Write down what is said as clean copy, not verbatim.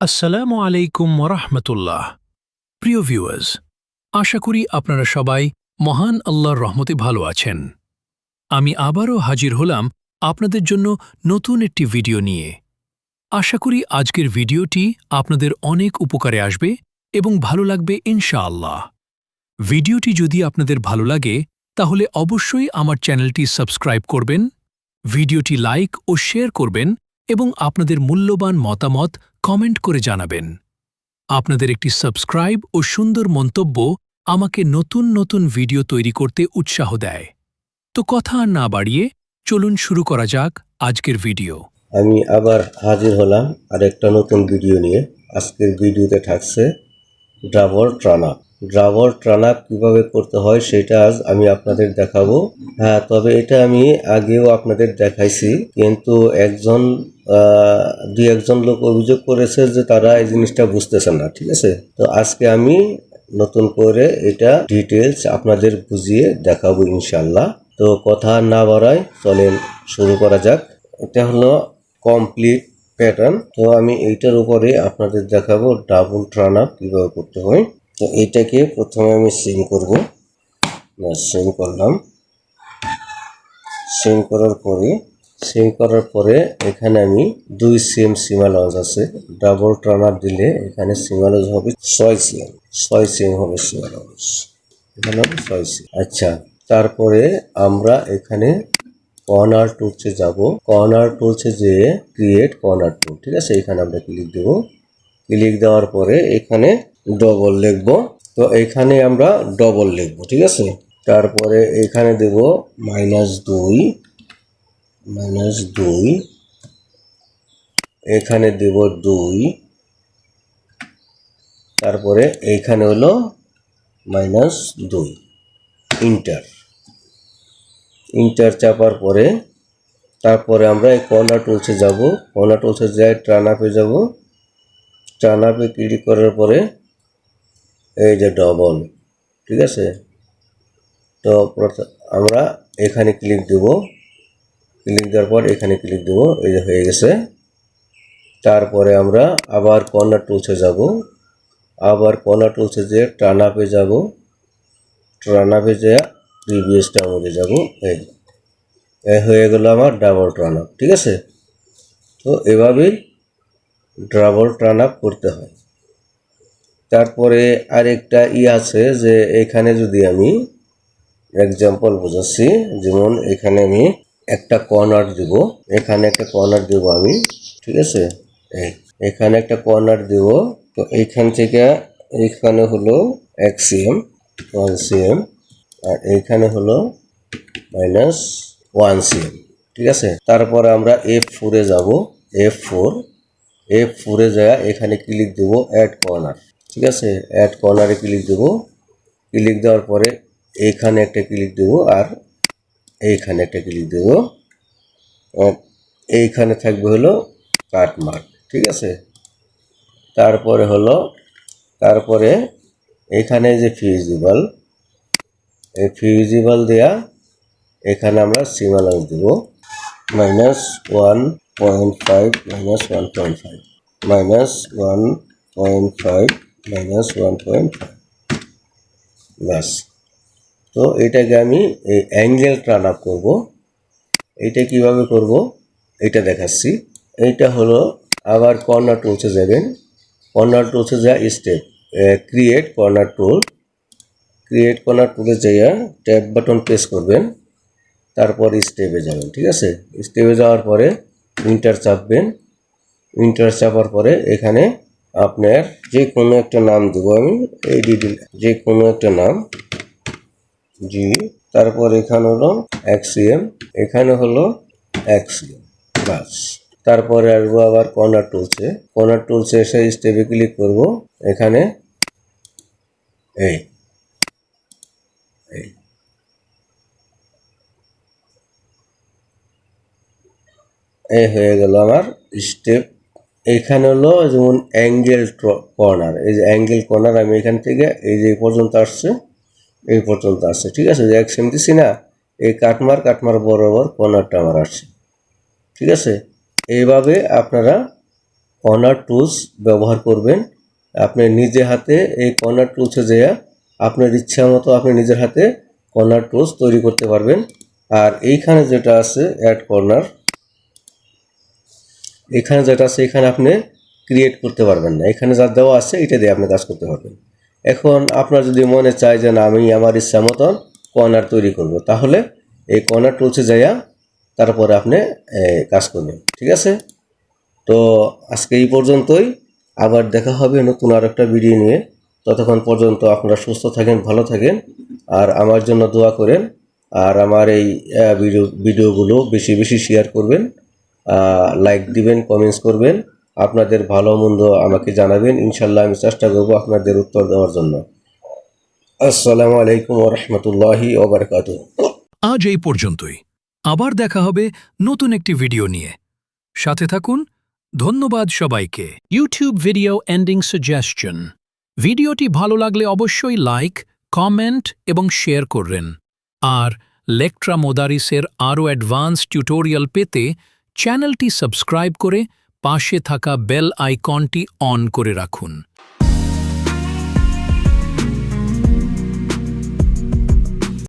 আসসালামু আলাইকুম ওরহমতুল্লাহ। প্রিয় ভিউয়ার্স, আশা করি আপনারা সবাই মহান আল্লাহর রহমতে ভালো আছেন। আমি আবারও হাজির হলাম আপনাদের জন্য নতুন একটি ভিডিও নিয়ে। আশা করি আজকের ভিডিওটি আপনাদের অনেক উপকারে আসবে এবং ভালো লাগবে ইনশাআল্লাহ। ভিডিওটি যদি আপনাদের ভালো লাগে তাহলে অবশ্যই আমার চ্যানেলটি সাবস্ক্রাইব করবেন, ভিডিওটি লাইক ও শেয়ার করবেন এবং আপনাদের মূল্যবান মতামত কমেন্ট করে জানাবেন। আপনাদের একটি সাবস্ক্রাইব ও সুন্দর মন্তব্য আমাকে নতুন নতুন ভিডিও তৈরি করতে উৎসাহ দেয়। তো কথা আর না বাড়িয়ে চলুন শুরু করা যাক আজকের ভিডিও। আমি আবার হাজির হলাম আরেকটা নতুন ভিডিও নিয়ে। আজকের ভিডিওতে থাকছে ডাবল ট্রান আপ কিভাবে করতে হয় সেটা আজ আমি আপনাদের দেখাবো। হ্যাঁ, তবে এটা আমি আগেও আপনাদের দেখাইছি, কিন্তু দুই একজন লোক অভিযোগ করেছে যে তারা এই জিনিসটা বুঝতেছে না। ঠিক আছে, তো আজকে আমি নতুন করে এটা ডিটেলস আপনাদের বুঝিয়ে দেখাবো ইনশাল্লাহ। তো কথা না বাড়ায় চলেন শুরু করা যাক। এটা হলো কমপ্লিট প্যাটার্ন। তো আমি এইটার উপরে আপনাদের দেখাবো ডাবল ট্রান আপ কিভাবে করতে হয়। তো এইটাকে প্রথমে আমি সিম করব। সিম করলাম। সিম করার পরে এখানে আমি দুই সীমা লঞ্চ আছে। ডাবল ট্রান আপ দিলে এখানে সীমা লঞ্চ হবে 6 সিম হবে সীমা লঞ্চ। এখানে হবে 6 সিম। আচ্ছা, তারপরে আমরা এখানে কর্নার টুলসে যাব। কর্নার টুলসে যেয়ে ক্রিয়েট কর্নার টুল, ঠিক আছে, এখানে আমরা ক্লিক দেব। ক্লিক দেওয়ার পরে এখানে ডবল লিখব। তো এখানে আমরা ডবল লিখব, ঠিক আছে। তারপরে এখানে দেব -2, এখানে দেব 2, তারপরে এইখানে হলো -2। ইন্টার চাপার পরে তারপরে আমরা এই কর্নার টুলসে যাব। কর্নার টুলসে যাই ট্রান আপে যাব। ট্রান আপে ক্লিক করার পরে এই যে ডবল, ঠিক আছে। তো আমরা এখানে ক্লিক দেব। ক্লিক দেওয়ার পর এখানে ক্লিক দেব, এই যে হয়ে গেছে। তারপরে আমরা আবার কর্নার টুলসে যাব। আবার কর্নার টুলসে যেয়ে ট্রান আপে যাব। ট্রান আপে যেয়ে প্রিভিয়াসটার মধ্যে যাব। এই হয়ে গেল আমার ডাবল ট্রান আপ, ঠিক আছে। তো এভাবেই ডাবল ট্রান আপ করতে হয়। তারপরে আরেকটা আছে যে এখানে যদি আমি এক্সাম্পল বোঝাচ্ছি, যেমন এখানে আমি একটা কর্নার দিব। এখানে একটা কর্নার দেব আমি, ঠিক আছে। এখানে একটা কর্নার দেব। তো এইখান থেকে এইখানে হলো 1 সিএম, 1 সিএম, আর এইখানে হলো -1 সিএম, ঠিক আছে। তারপরে আমরা F4 এ যাব। F4 এ যায় এখানে ক্লিক দেব অ্যাড কর্নার, ঠিক আছে। অ্যাড কর্নারে ক্লিক দেব। ক্লিক দেওয়ার পরে এইখানে একটা ক্লিক দেব আর এইখানে একটা ক্লিক দেব। এইখানে থাকবে হলো কাট মার্ক, ঠিক আছে। তারপরে এখানে যে ফিউজিবল, এই ফিউজিবল দেয়া এখানে আমরা সীমা লঞ্চ দেব -1.5, -1.5, ব্যাস। তো এটাকে আমি এই অ্যাঙ্গেল ট্রান আপ করবো। এইটা কিভাবে করব এটা দেখাচ্ছি। এইটা হলো আবার কর্নার টুলসে যাবেন। কর্নার টুলসে যা স্টেপ ক্রিয়েট কর্নার টুলে যাইয়া ট্যাব বাটন প্রেস করবেন। তারপর স্টেপে যাবেন, ঠিক আছে। স্টেপে যাওয়ার পরে ইন্টার চাপবেন। ইন্টার চাপার পরে এখানে আপনার যে কোনো একটা নাম দেবো আমি, যে কোনো একটা নাম জি। তারপর এখানে হলো 1 সিএম, এখানে হলো 1 সিএম, বাস। তারপরে আসবো আবার কর্নার টুলসে এসে স্টেপে ক্লিক করব। এখানে এই হয়ে গেল আমার স্টেপ। এখানে হলো যেমন অ্যাঙ্গেল কর্নার, এই যে অ্যাঙ্গেল কর্নার আমি এখান থেকে এই যে পর্যন্ত আসছে, এই পর্যন্ত আসছে, ঠিক আছে। যে 1 সিএম দিছি না, এই কাটমার বরাবর কর্নারটা আমার আসছে, ঠিক আছে। এইভাবে আপনারা কর্নার টুলস ব্যবহার করবেন। আপনি নিজে হাতে এই কর্নার টুলসে যেয়ে আপনার ইচ্ছা মতো আপনি নিজের হাতে কর্নার টুলস তৈরি করতে পারবেন। আর এইখানে যেটা আছে অ্যাড কর্নার, এখানে যেটা আছে এখানে আপনি ক্রিয়েট করতে পারবেন না, এখানে যা দেওয়া আছে এটা দিয়ে আপনি কাজ করতে পারবেন। এখন আপনার যদি মনে চায় যে না আমি আমার ইচ্ছা মতন কর্নার তৈরি করব, তাহলে এই কর্নার টুলসে যাইয়া তারপরে আপনি কাজ করবেন। ঠিক আছে, তো আজকে এই পর্যন্তই। আবার দেখা হবে নতুন আর একটা ভিডিও নিয়ে। ততক্ষণ পর্যন্ত আপনারা সুস্থ থাকেন, ভালো থাকেন, আর আমার জন্য দোয়া করেন। আর আমার এই ভিডিওগুলো বেশি বেশি শেয়ার করবেন, লাইক দিবেন, কমেন্টস করবেন, আপনাদের ভালো মন্দ আমাকে জানাবেন। ইনশাল্লাহ আমি চেষ্টা করব আপনাদের উত্তর দেওয়ার জন্য। আসসালামু আলাইকুম ওয়া রাহমাতুল্লাহি ওয়া বারাকাতুহু। আজ এই পর্যন্তই। আবার দেখা হবে নতুন একটি ভিডিও নিয়ে। সাথে থাকুন। ধন্যবাদ সবাইকে। YouTube video ending suggestion. ভিডিওটি ভালো লাগলে অবশ্যই লাইক, কমেন্ট এবং শেয়ার করবেন। আর লেকট্রা মোদারিসের আরও অ্যাডভান্স টিউটোরিয়াল পেতে চ্যানেলটি সাবস্ক্রাইব করে পাশে থাকা বেল আইকনটি অন করে রাখুন।